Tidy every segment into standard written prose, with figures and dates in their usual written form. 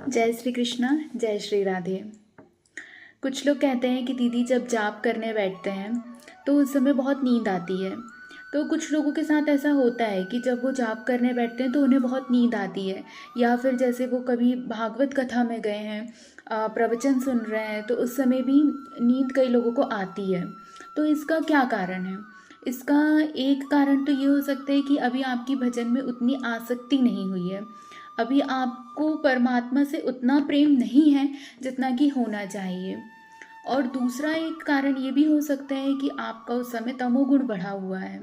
जय श्री कृष्णा, जय श्री राधे। कुछ लोग कहते हैं कि दीदी जब जाप करने बैठते हैं तो उस समय बहुत नींद आती है। तो कुछ लोगों के साथ ऐसा होता है कि जब वो जाप करने बैठते हैं तो उन्हें बहुत नींद आती है, या फिर जैसे वो कभी भागवत कथा में गए हैं, प्रवचन सुन रहे हैं, तो उस समय भी नींद कई लोगों को आती है। तो इसका क्या कारण है? इसका एक कारण तो ये हो सकता है कि अभी आपकी भजन में उतनी आसक्ति नहीं हुई है, अभी आपको परमात्मा से उतना प्रेम नहीं है जितना कि होना चाहिए। और दूसरा एक कारण ये भी हो सकता है कि आपका उस समय तमोगुण बढ़ा हुआ है।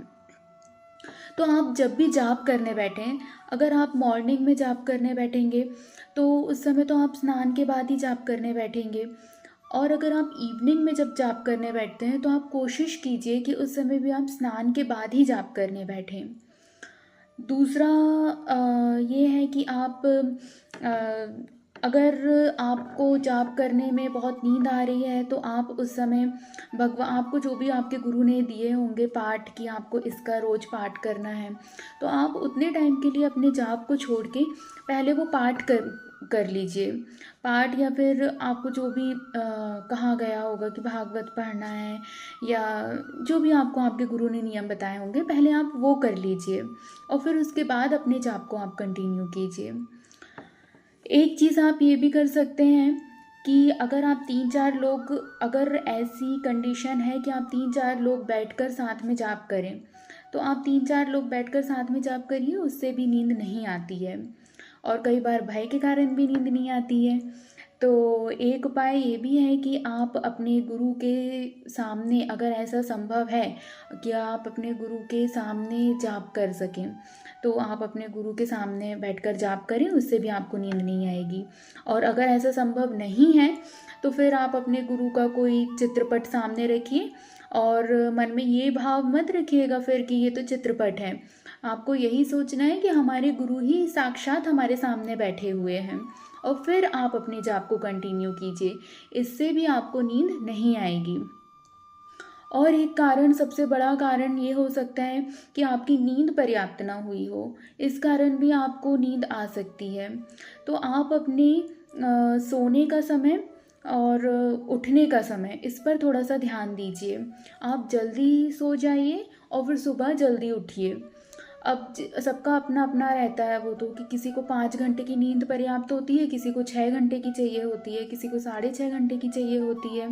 तो आप जब भी जाप करने बैठें, अगर आप मॉर्निंग में जाप करने बैठेंगे तो उस समय तो आप स्नान के बाद ही जाप करने बैठेंगे। और अगर आप इवनिंग में जब जाप करने बैठते हैं तो आप कोशिश कीजिए कि उस समय भी आप स्नान के बाद ही जाप करने बैठें। दूसरा ये है कि आप अगर आपको जाप करने में बहुत नींद आ रही है तो आप उस समय भगवान आपको जो भी आपके गुरु ने दिए होंगे पाठ कि आपको इसका रोज़ पाठ करना है, तो आप उतने टाइम के लिए अपने जाप को छोड़ के पहले वो पाठ कर लीजिए। पाठ या फिर आपको जो भी कहा गया होगा कि भागवत पढ़ना है, या जो भी आपको आपके गुरु ने नियम बताए होंगे, पहले आप वो कर लीजिए और फिर उसके बाद अपने जाप को आप कंटिन्यू कीजिए। एक चीज़ आप ये भी कर सकते हैं कि अगर आप 3-4 लोग, अगर ऐसी कंडीशन है कि आप 3-4 लोग बैठकर साथ में जाप करें, तो आप 3-4 लोग बैठकर साथ में जाप करिए, उससे भी नींद नहीं आती है। और कई बार भय के कारण भी नींद नहीं आती है। तो एक उपाय ये भी है कि आप अपने गुरु के सामने, अगर ऐसा संभव है कि आप अपने गुरु के सामने जाप कर सकें, तो आप अपने गुरु के सामने बैठकर जाप करें, उससे भी आपको नींद नहीं आएगी। और अगर ऐसा संभव नहीं है तो फिर आप अपने गुरु का कोई चित्रपट सामने रखिए और मन में ये भाव मत रखिएगा फिर कि ये तो चित्रपट है। आपको यही सोचना है कि हमारे गुरु ही साक्षात हमारे सामने बैठे हुए हैं, और फिर आप अपने जाप को कंटिन्यू कीजिए। इससे भी आपको नींद नहीं आएगी। और एक कारण, सबसे बड़ा कारण ये हो सकता है कि आपकी नींद पर्याप्त ना हुई हो, इस कारण भी आपको नींद आ सकती है। तो आप अपने सोने का समय और उठने का समय, इस पर थोड़ा सा ध्यान दीजिए। आप जल्दी सो जाइए और फिर सुबह जल्दी उठिए। अब सबका अपना अपना रहता है वो तो, कि किसी को 5 घंटे की नींद पर्याप्त होती है, किसी को 6 घंटे की चाहिए होती है, किसी को 6.5 घंटे की चाहिए होती है।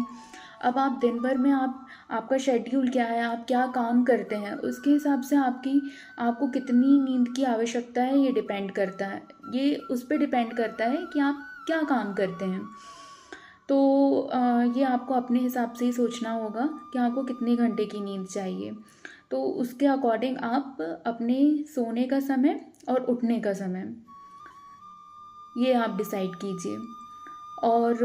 अब आप दिन भर में आपका शेड्यूल क्या है, आप क्या काम करते हैं, उसके हिसाब से आपको कितनी नींद की आवश्यकता है ये डिपेंड करता है। ये उस पर डिपेंड करता है कि आप क्या काम करते हैं। तो ये आपको अपने हिसाब से ही सोचना होगा कि आपको कितने घंटे की नींद चाहिए। तो उसके अकॉर्डिंग आप अपने सोने का समय और उठने का समय ये आप डिसाइड कीजिए। और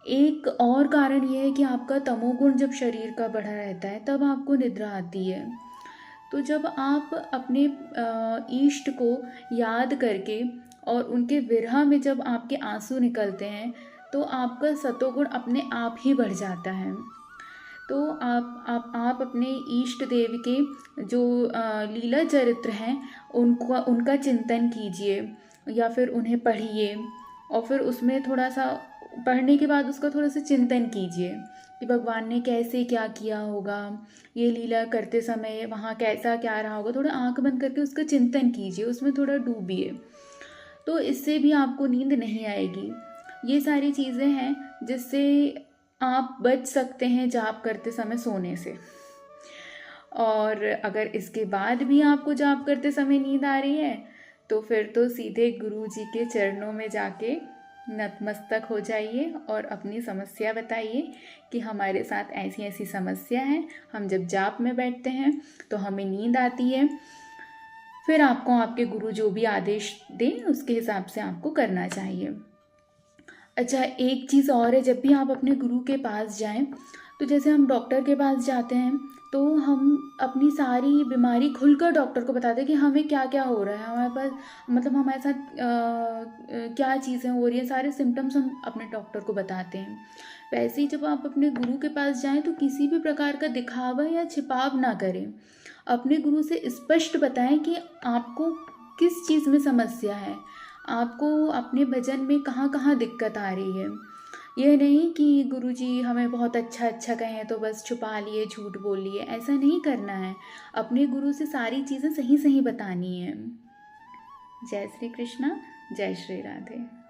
एक और कारण ये है कि आपका तमोगुण जब शरीर का बढ़ा रहता है तब आपको निद्रा आती है। तो जब आप अपने इष्ट को याद करके और उनके विरह में जब आपके आंसू निकलते हैं तो आपका सतोगुण अपने आप ही बढ़ जाता है। तो आप अपने इष्ट देव के जो लीला चरित्र हैं उनका चिंतन कीजिए, या फिर उन्हें पढ़िए, और फिर उसमें थोड़ा सा पढ़ने के बाद उसका थोड़ा सा चिंतन कीजिए कि भगवान ने कैसे क्या किया होगा, ये लीला करते समय वहाँ कैसा क्या रहा होगा। थोड़ा आंख बंद करके उसका चिंतन कीजिए, उसमें थोड़ा डूबिए, तो इससे भी आपको नींद नहीं आएगी। ये सारी चीज़ें हैं जिससे आप बच सकते हैं जाप करते समय सोने से। और अगर इसके बाद भी आपको जाप करते समय नींद आ रही है तो फिर तो सीधे गुरु जी के चरणों में जाके नतमस्तक हो जाइए और अपनी समस्या बताइए कि हमारे साथ ऐसी ऐसी समस्या है, हम जब जाप में बैठते हैं तो हमें नींद आती है। फिर आपको आपके गुरु जो भी आदेश दें उसके हिसाब से आपको करना चाहिए। अच्छा, एक चीज़ और है, जब भी आप अपने गुरु के पास जाएं तो जैसे हम डॉक्टर के पास जाते हैं तो हम अपनी सारी बीमारी खुलकर डॉक्टर को बताते हैं कि हमें क्या क्या हो रहा है, हमारे पास मतलब हमारे साथ क्या चीज़ें हो रही हैं, सारे सिम्टम्स हम अपने डॉक्टर को बताते हैं। वैसे ही जब आप अपने गुरु के पास जाएं तो किसी भी प्रकार का दिखावा या छिपाव ना करें। अपने गुरु से स्पष्ट बताएं कि आपको किस चीज़ में समस्या है, आपको अपने भजन में कहाँ कहाँ दिक्कत आ रही है। यह नहीं कि गुरुजी हमें बहुत अच्छा अच्छा कहें तो बस छुपा लिए, झूठ बोल लिए, ऐसा नहीं करना है। अपने गुरु से सारी चीज़ें सही सही बतानी है। जय श्री कृष्णा, जय श्री राधे।